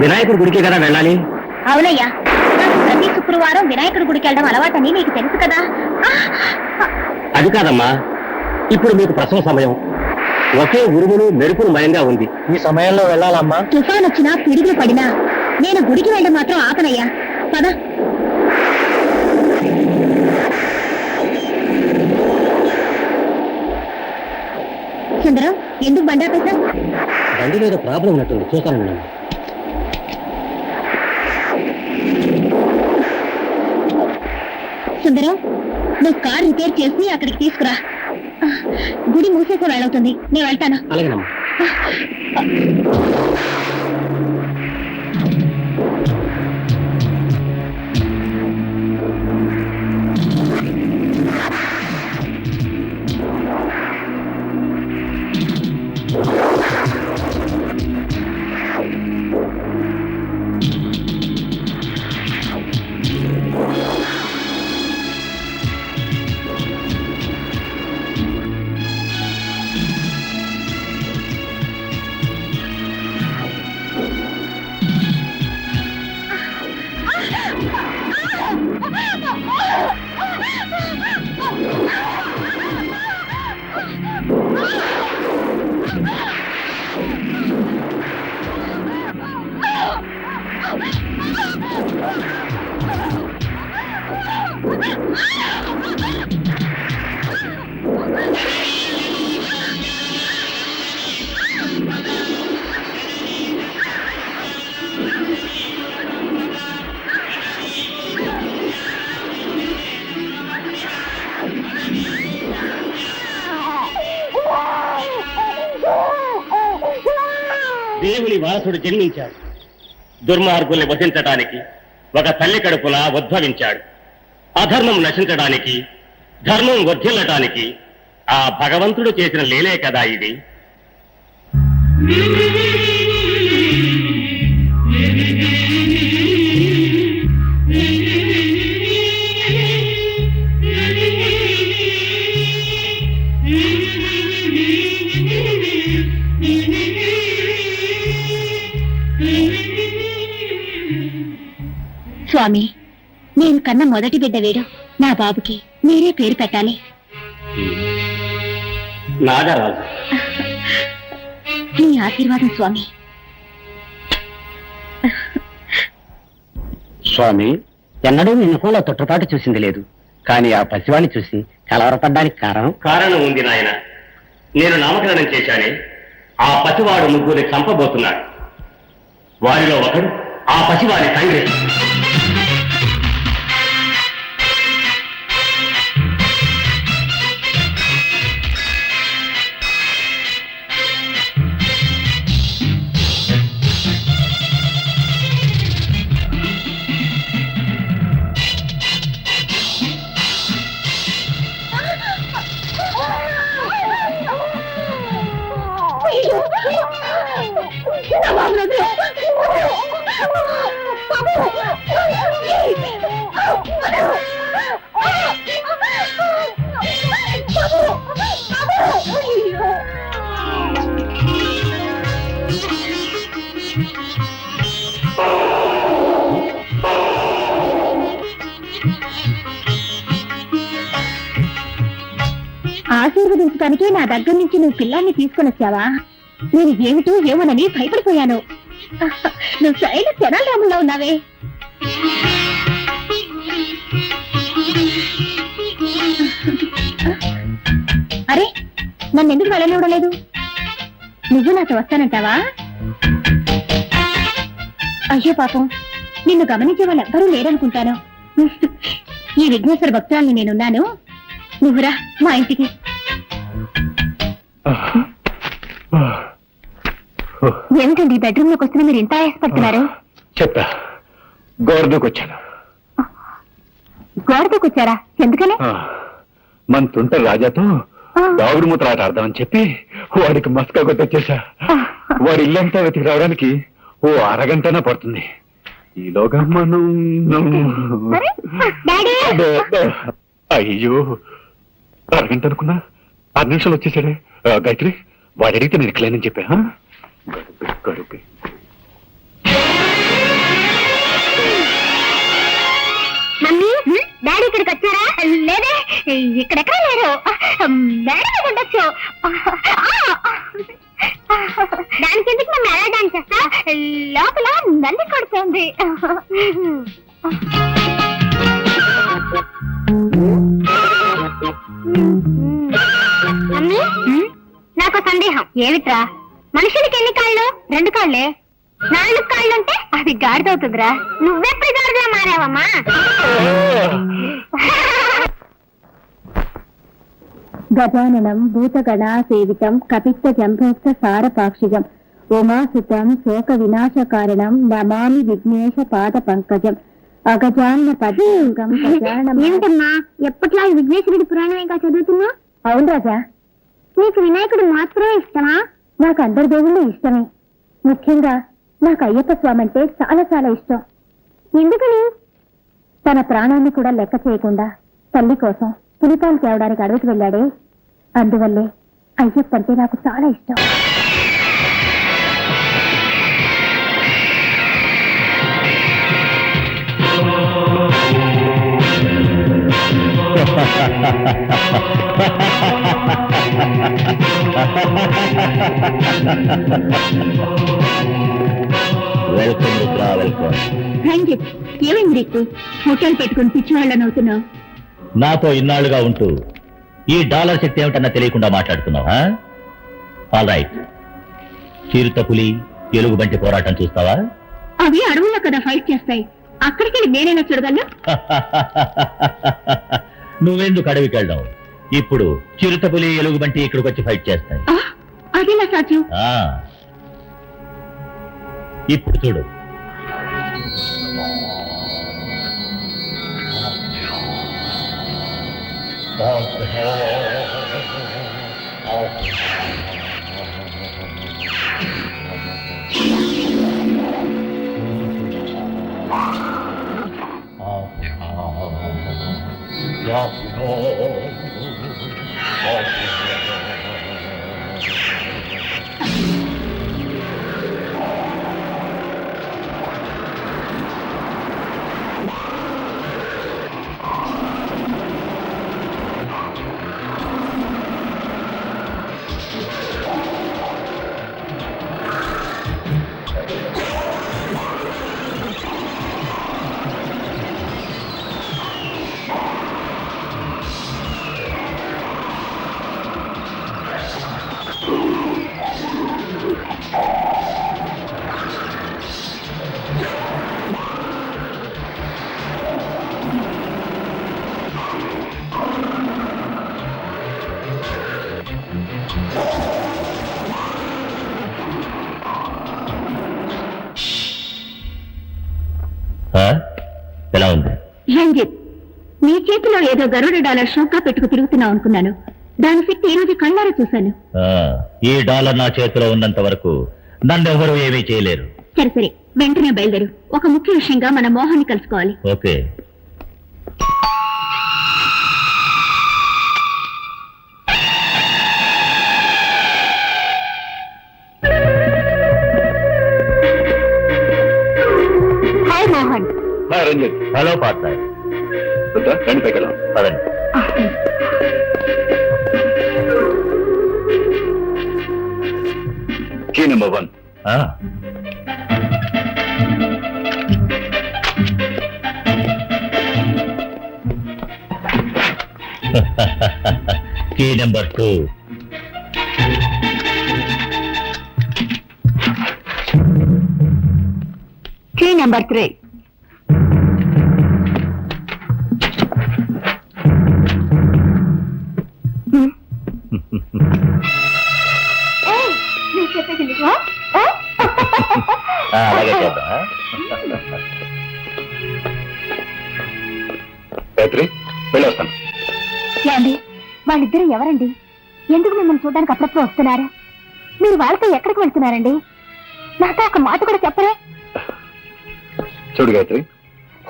వినాయకుడి గుడికి కదా వెళ్ళాలి. అవునయ్యా, నాకు ప్రతి శుక్రవారం వినాయకుడి గుడికి వెళ్ళడం అలవాటని నీకు తెలుసు కదా. అది కాదమ్మా, ఇప్పుడు మీకు ప్రసవ సమయం. ఒకే ఉరుములు మెరుపులు మయంగా ఉంది. ఈ సమయంలో వెళ్ళాలమ్మా. తుఫాన్ వచ్చినా పిడుగులు పడినా నేను గుడికి వెళ్ళడం మాత్రం ఆపనయ్యా. పద. సుందరం, ఎందుకు బండాపేశా? బండి మీద ప్రాబ్లం ఉన్నట్టుంది, చూస్తాను నేను. సుందరం, నువ్వు కార్ రిపేర్ చేసి అక్కడికి తీసుకురా. గుడి మూసేసే వెళ్ళవుతుంది, నేను వెళ్తాను. అలాగేనమ్మా. దేవుని వారసుడు జన్మించాడు. దుర్మార్గుల్ని వధించడానికి ఒక తల్లి కడుపున ఉద్భవించాడు. అధర్మం నశించడానికి, ధర్మం వర్ధిల్లటానికి ఆ భగవంతుడు చేసిన లీలే కదా ఇది. స్వామి, నేను కన్న మొదటి బిడ్డ వీడు. నా బాబుకి మీరే పేరు పెట్టాలి. నాగరాజు. నీ ఆశీర్వాదం స్వామి. స్వామి, ఎన్నడూ మీ ముఖంలో తొట్టుపాటు చూసింది లేదు. కానీ ఆ పసివాణ్ణి చూసి కలవరపడ్డానికి కారణం ఉంది నాయన. నేను నామకరణం చేశానే, ఆ పసివాడు ముగ్గురిని చంపబోతున్నాడు. వారిలో ఒకడు ఆ పసివాడి తండ్రి. ఆశీర్వదించడానికి నా దగ్గర నుంచి నువ్వు పిల్లాన్ని తీసుకుని వచ్చావా? నేను ఏమిటో ఏమోనని భయపడిపోయాను. నువ్వు సరైన తెనాలిరాముల్లో ఉన్నావే. అరే, నన్ను ఎందుకు వెళ్ళనివ్వడం లేదు? నువ్వు నాతో వస్తానంటావా? అయ్యో పాపం, నిన్ను గమనించే వాళ్ళు ఎవ్వరూ లేరనుకుంటాను. ఈ విఘ్నేశ్వర భక్తురాల్ని నేనున్నాను, నువ్వురా మా ఇంటికి. ఏమిటండి బెడ్రూమ్ లోకి వస్తున్నా మీరు ఇంత ఆయాసపడుతున్నారు? చెప్తా, గోరదూకొచ్చాను. గోరదూకొచ్చారా? ఎందుకని? మన తుంట రాజాతో దాగుడు మూతలాట ఆడదామని చెప్పి వాడికి మస్కా కొట్టొచ్చేసా. వాడి ఇల్లంతా వెతికి రావడానికి ఓ అరగంటనా పడుతుంది. ఈలోగా మనం అయ్యో, అరగంట అనుకున్నా 6 నిమిషాలు వచ్చేసాడే. గాయత్రి, వాడు అడిగితే నేను క్లైన్ అని చెప్పా. గడుపే మమ్మీ డాడీ ఇక్కడికి వచ్చారా? లేదే, ఇక్కడెక్కడ లేరు. డాడీ ఉండొచ్చు. దానికి ఎందుకు మేము ఎలా డాన్స్ చేస్తా? లోపల నల్లి కొడుతుంది. మమ్మీ, నాకు సందేహం. ఏమిట్రా? మనుషులకి ఎన్ని కాళ్ళు? 2 కాళ్ళే. 4 కాళ్ళుంటే అది గాడిదవుతుందిరా. నువ్వెప్పుడు గాడిదలా మారావమ్మా? గజాననం భూతగణా సేవితం కపిత్త జంభోక్త సారపాక్షికం ఉమాసుతం శోక వినాశ కారణం నమామి విఘ్నేశ పాద పంకజం అగజాన్న పదం. ఏమిటమ్మా ఎప్పట్లా విఘ్నేశ్వరుడి పురాణమేగా చదువుతున్నా? అవును రాజా. నీకు వినాయకుడు మాత్రమే ఇష్టమా? నాకు అందరి దేవుళ్ళు ఇష్టమే. ముఖ్యంగా నాకు అయ్యప్ప స్వామి అంటే చాలా చాలా ఇష్టం. ఎందుకని? తన ప్రాణాన్ని కూడా లెక్క చేయకుండా తల్లి కోసం పులిపాలు తేవడానికి అడవికి వెళ్ళాడే, అందువల్లే అయ్యప్ప అంటే నాకు చాలా ఇష్టం. Welcome Mitra, welcome. Thank you. ఏమైంది నీకు? హోటల్ పెట్టుకుని పిచ్చివాళ్ళని అవుతున్నావు. నాతో ఇన్నాళ్లుగా ఉంటూ ఈ డాలర్ శక్తి ఏమిటన్నా తెలియకుండా మాట్లాడుతున్నావా? All right. చిరుత పులి ఎలుగుబంటి పోరాటం చూస్తావా? అవి అడవుల్లో కదా ఫైట్ చేస్తాయి. అక్కడికి నేనైనా చూడగలను. నువ్వెందుకు అడవికి వెళ్ళావు? ఇప్పుడు చిరుత పులి ఎలుగుబంటి ఇక్కడికి వచ్చి ఫైట్ చేస్తాయి. అదేలా సాధ్యం? ఇప్పుడు చూడు. ఎలా ఉంది? రంజిత్, నీ చేతిలో ఏదో గరుడ డాలర్ షోకా పెట్టుకు తిరుగుతున్నావు అనుకున్నాను. దాని శక్తి ఈ రోజు కళ్ళారా చూశాను. ఈ డాలర్ నా చేతిలో ఉన్నంత వరకు నన్నెవరూ ఏమీ చేయలేరు. సరే సరే, వెంటనే బయలుదేరు. ఒక ముఖ్య విషయంగా మన మోహన్ని కలుసుకోవాలి. Okay. Hi Mohan. Ranjith. Hello partner. రండి పైకి వెళ్దాం. పదండి. Key number 1. Key number 2. Key number 3. అలాగే చేద్దాం. గాయత్రి, వెళ్ళొస్తాను. ఏమండి, వాళ్ళిద్దరూ ఎవరండి? ఎందుకు మిమ్మల్ని చూడడానికి అప్పుడప్పుడు వస్తున్నారు? మీరు వాళ్ళతో ఎక్కడికి వెళ్తున్నారండి? నాతో ఒక మాట కూడా చెప్పరే. చూడు గాయత్రి,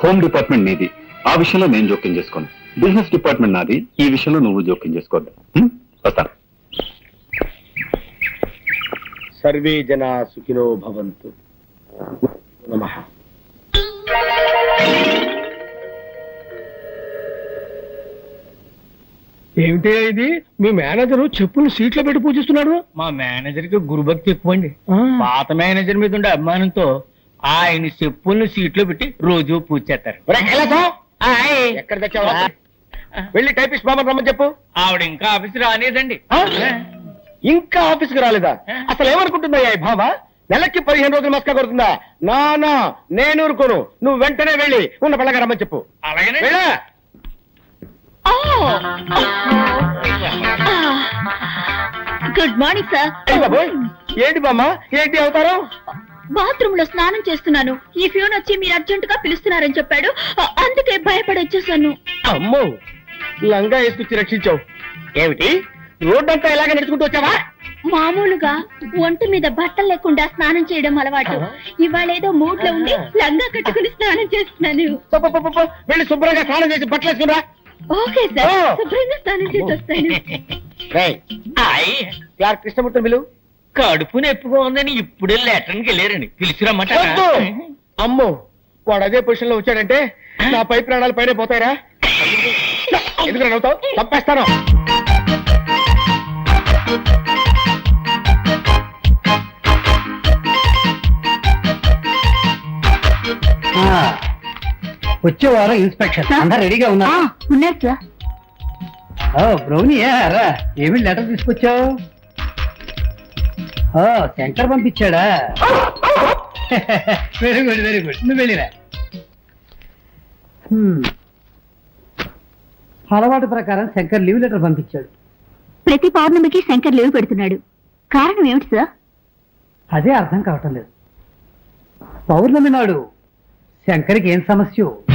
హోమ్ డిపార్ట్మెంట్ నీది, ఆ విషయంలో నేను జోక్యం చేసుకోను. బిజినెస్ డిపార్ట్మెంట్ నాది, ఈ విషయంలో నువ్వు జోక్యం చేసుకోవద్దు. వస్తాను. సర్వే జనా సుఖినో భవంతు. నమః. ఏమిటి ఇది? మీ మేనేజరు చెప్పులు సీట్లో పెట్టి పూజిస్తున్నాడు. మా మేనేజర్ కి గురుభక్తి ఎక్కువండి. పాత మేనేజర్ మీద ఉండే అభిమానంతో ఆయన చెప్పుల్ని సీట్లో పెట్టి రోజు పూజ చేస్తారు. ఎక్కడ తెచ్చావా? వెళ్ళి టైపిస్ట్ బాబా రమ్మని చెప్పు. ఆవిడ ఇంకా ఆఫీస్ రానేదండి. ఇంకా ఆఫీస్కి రాలేదా? అసలు ఏమనుకుంటుందయ్యా ఈ బాబా? నెలకి 15 రోజులు మస్కా కొడుతుందా? నా నేను ఊరుకోను. నువ్వు వెంటనే వెళ్ళి ఉన్న పళ్ళగా రమ్మని చెప్పు. అలాగనే వెళ్ళా. Good morning sir. ఏ బాబోయ్, ఏంటి బామ్మ, ఏంటి అవుతారు? బాత్రూమ్ లో స్నానం చేస్తున్నాను. ఈ ఫ్యూన్ వచ్చి మీరు అర్జెంట్ గా పిలుస్తున్నారని చెప్పాడు. అందుకే భయపడి వచ్చేసాను. అమ్మో, లంగా వేసుకొచ్చి రక్షించావు. ఏమిటి, రోడ్డంతా ఇలాగే నడుచుకుంటూ వచ్చావా? మామూలుగా ఒంటి మీద బట్టలు లేకుండా స్నానం చేయడం అలవాటు. ఇవాళ ఏదో మూడ్ లో ఉండి లంగా కట్టుకుని స్నానం చేస్తున్నాను. వెళ్ళి శుభ్రంగా స్నానం చేసి బట్టలు వేసుకురా. ఓకే సార్, శుభ్రంగా స్నానం చేసి వస్తాను. యార్ కృష్ణమూర్తి బిలు. కడుపు నొప్పిగా ఉందని ఇప్పుడే లెటర్కి వెళ్ళారండి. పిలిచిరమ్మాట. అమ్మో, వాడు అదే పొజిషన్ లో వచ్చాడంటే నా పై ప్రాణాలు పైన పోతాయిరా. ఎందుకు నవ్వుతావు? తప్పేస్తాను. వచ్చే వారం ఇన్స్పెక్షన్ అందరు రెడీగా ఉన్నా? ఉన్నారు సార్. బ్రౌనీ రా, ఏమి లెటర్ తీసుకొచ్చావు? శంకర్ పంపించాడా? Very good very good. నువ్వు వెళ్ళిరా. అలవాటు ప్రకారం శంకర్ లీవ్ లెటర్ పంపించాడు. ప్రతి పౌర్ణమికి శంకర్ లీవ్ పెడుతున్నాడు. కారణం ఏమిటి సార్? అదే అర్థం కావటం లేదు. పౌర్ణమి నాడు శంకర్కి ఏం సమస్య?